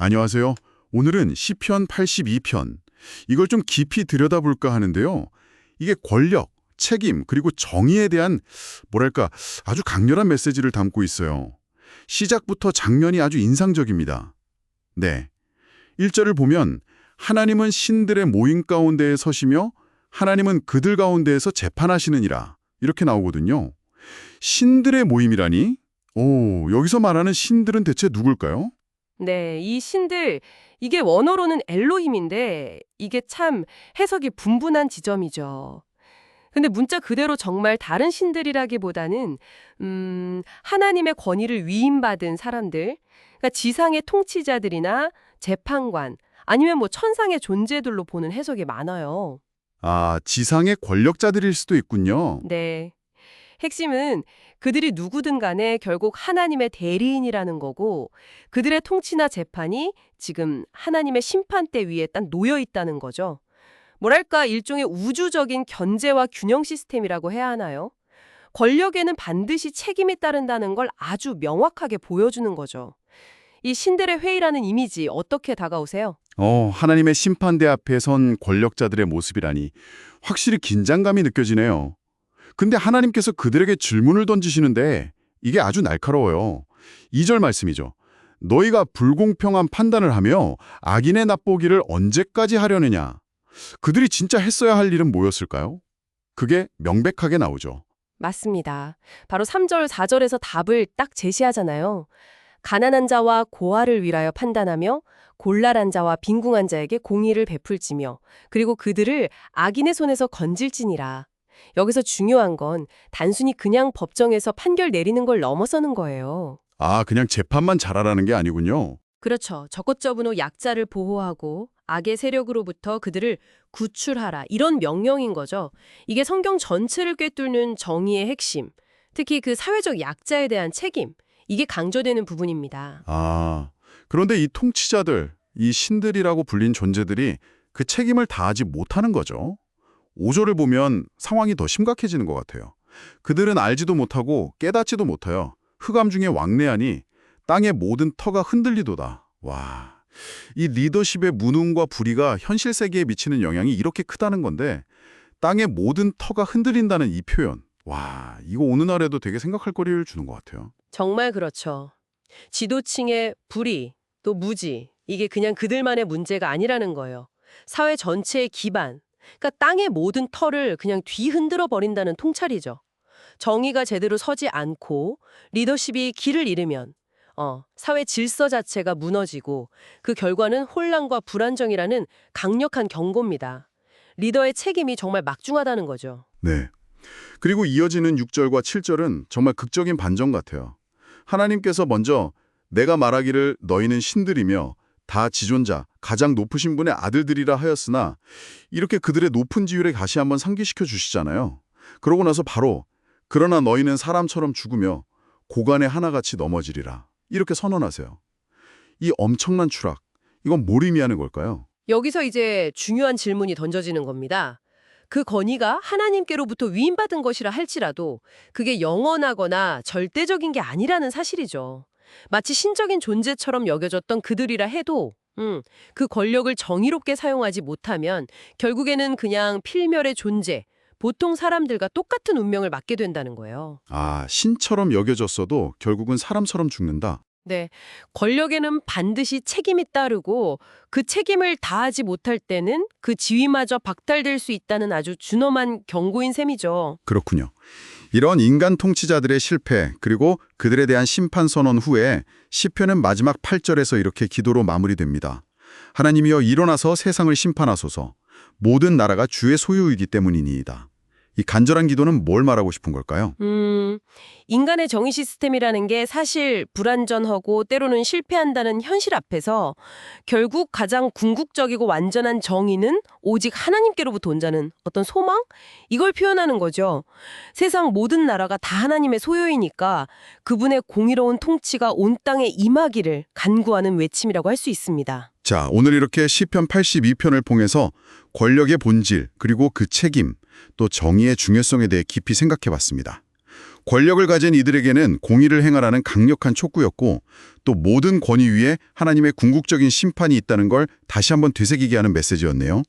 안녕하세요. 오늘은 시편 82편. 이걸 좀 깊이 들여다볼까 하는데요. 이게 권력, 책임, 그리고 정의에 대한 뭐랄까 아주 강렬한 메시지를 담고 있어요. 시작부터 장면이 아주 인상적입니다. 네. 1절을 보면 하나님은 신들의 모임 가운데에 서시며 하나님은 그들 가운데에서 재판하시느니라. 이렇게 나오거든요. 신들의 모임이라니? 오, 여기서 말하는 신들은 대체 누굴까요? 네, 이 신들, 이게 원어로는 엘로힘인데 이게 참 해석이 분분한 지점이죠. 근데 문자 그대로 정말 다른 신들이라기보다는 하나님의 권위를 위임받은 사람들, 그러니까 지상의 통치자들이나 재판관, 아니면 뭐 천상의 존재들로 보는 해석이 많아요. 아, 지상의 권력자들일 수도 있군요. 네. 핵심은 그들이 누구든 간에 결국 하나님의 대리인이라는 거고 그들의 통치나 재판이 지금 하나님의 심판대 위에 딱 놓여 있다는 거죠. 뭐랄까 일종의 우주적인 견제와 균형 시스템이라고 해야 하나요? 권력에는 반드시 책임이 따른다는 걸 아주 명확하게 보여주는 거죠. 이 신들의 회의라는 이미지 어떻게 다가오세요? 하나님의 심판대 앞에 선 권력자들의 모습이라니 확실히 긴장감이 느껴지네요. 근데 하나님께서 그들에게 질문을 던지시는데 이게 아주 날카로워요. 2절 말씀이죠. 너희가 불공평한 판단을 하며 악인의 납보기를 언제까지 하려느냐. 그들이 진짜 했어야 할 일은 뭐였을까요? 그게 명백하게 나오죠. 맞습니다. 바로 3절, 4절에서 답을 딱 제시하잖아요. 가난한 자와 고아를 위하여 판단하며 곤랄한 자와 빈궁한 자에게 공의를 베풀지며 그리고 그들을 악인의 손에서 건질지니라. 여기서 중요한 건 단순히 그냥 법정에서 판결 내리는 걸 넘어서는 거예요. 아, 그냥 재판만 잘하라는 게 아니군요. 그렇죠. 적극적으로 약자를 보호하고 악의 세력으로부터 그들을 구출하라. 이런 명령인 거죠. 이게 성경 전체를 꿰뚫는 정의의 핵심. 특히 그 사회적 약자에 대한 책임. 이게 강조되는 부분입니다. 아, 그런데 이 통치자들, 이 신들이라고 불린 존재들이 그 책임을 다하지 못하는 거죠. 5절을 보면 상황이 더 심각해지는 것 같아요. 그들은 알지도 못하고 깨닫지도 못하여 흑암 중에 왕래하니 땅의 모든 터가 흔들리도다. 와, 이 리더십의 무능과 불의가 현실 세계에 미치는 영향이 이렇게 크다는 건데 땅의 모든 터가 흔들린다는 이 표현. 와, 이거 어느 날에도 되게 생각할 거리를 주는 것 같아요. 정말 그렇죠. 지도층의 불의, 또 무지, 이게 그냥 그들만의 문제가 아니라는 거예요. 사회 전체의 기반, 그러니까 땅의 모든 터를 그냥 뒤흔들어 버린다는 통찰이죠. 정의가 제대로 서지 않고 리더십이 길을 잃으면 사회 질서 자체가 무너지고 그 결과는 혼란과 불안정이라는 강력한 경고입니다. 리더의 책임이 정말 막중하다는 거죠. 네. 그리고 이어지는 6절과 7절은 정말 극적인 반전 같아요. 하나님께서 먼저 내가 말하기를 너희는 신들이며 다 지존자, 가장 높으신 분의 아들들이라 하였으나 이렇게 그들의 높은 지위를 다시 한번 상기시켜 주시잖아요. 그러고 나서 바로 그러나 너희는 사람처럼 죽으며 고간에 하나같이 넘어지리라. 이렇게 선언하세요. 이 엄청난 추락, 이건 뭘 의미하는 걸까요? 여기서 이제 중요한 질문이 던져지는 겁니다. 그 권위가 하나님께로부터 위임받은 것이라 할지라도 그게 영원하거나 절대적인 게 아니라는 사실이죠. 마치 신적인 존재처럼 여겨졌던 그들이라 해도 그 권력을 정의롭게 사용하지 못하면 결국에는 그냥 필멸의 존재, 보통 사람들과 똑같은 운명을 맞게 된다는 거예요. 아, 신처럼 여겨졌어도 결국은 사람처럼 죽는다. 네, 권력에는 반드시 책임이 따르고 그 책임을 다하지 못할 때는 그 지위마저 박탈될 수 있다는 아주 준엄한 경고인 셈이죠. 그렇군요. 이런 인간 통치자들의 실패 그리고 그들에 대한 심판 선언 후에 시편은 마지막 8절에서 이렇게 기도로 마무리됩니다. 하나님이여 일어나서 세상을 심판하소서. 모든 나라가 주의 소유이기 때문이니이다. 이 간절한 기도는 뭘 말하고 싶은 걸까요? 인간의 정의 시스템이라는 게 사실 불완전하고 때로는 실패한다는 현실 앞에서 결국 가장 궁극적이고 완전한 정의는 오직 하나님께로부터 온다는 어떤 소망? 이걸 표현하는 거죠. 세상 모든 나라가 다 하나님의 소유이니까 그분의 공의로운 통치가 온 땅에 임하기를 간구하는 외침이라고 할 수 있습니다. 자, 오늘 이렇게 시편 82편을 통해서 권력의 본질 그리고 그 책임 또 정의의 중요성에 대해 깊이 생각해 봤습니다. 권력을 가진 이들에게는 공의를 행하라는 강력한 촉구였고 또 모든 권위 위에 하나님의 궁극적인 심판이 있다는 걸 다시 한번 되새기게 하는 메시지였네요.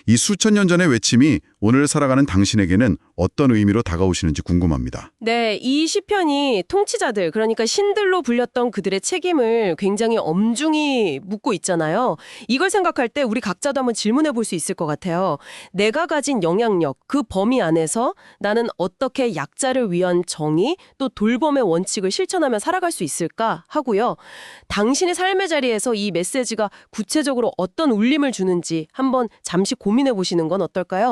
이 수천 년 전의 외침이 오늘 살아가는 당신에게는 어떤 의미로 다가오시는지 궁금합니다. 네, 이 시편이 통치자들, 그러니까 신들로 불렸던 그들의 책임을 굉장히 엄중히 묻고 있잖아요. 이걸 생각할 때 우리 각자도 한번 질문해 볼 수 있을 것 같아요. 내가 가진 영향력, 그 범위 안에서 나는 어떻게 약자를 위한 정의, 또 돌봄의 원칙을 실천하며 살아갈 수 있을까 하고요. 당신의 삶의 자리에서 이 메시지가 구체적으로 어떤 울림을 주는지 한번 잠시 고민해 보시는 건 어떨까요?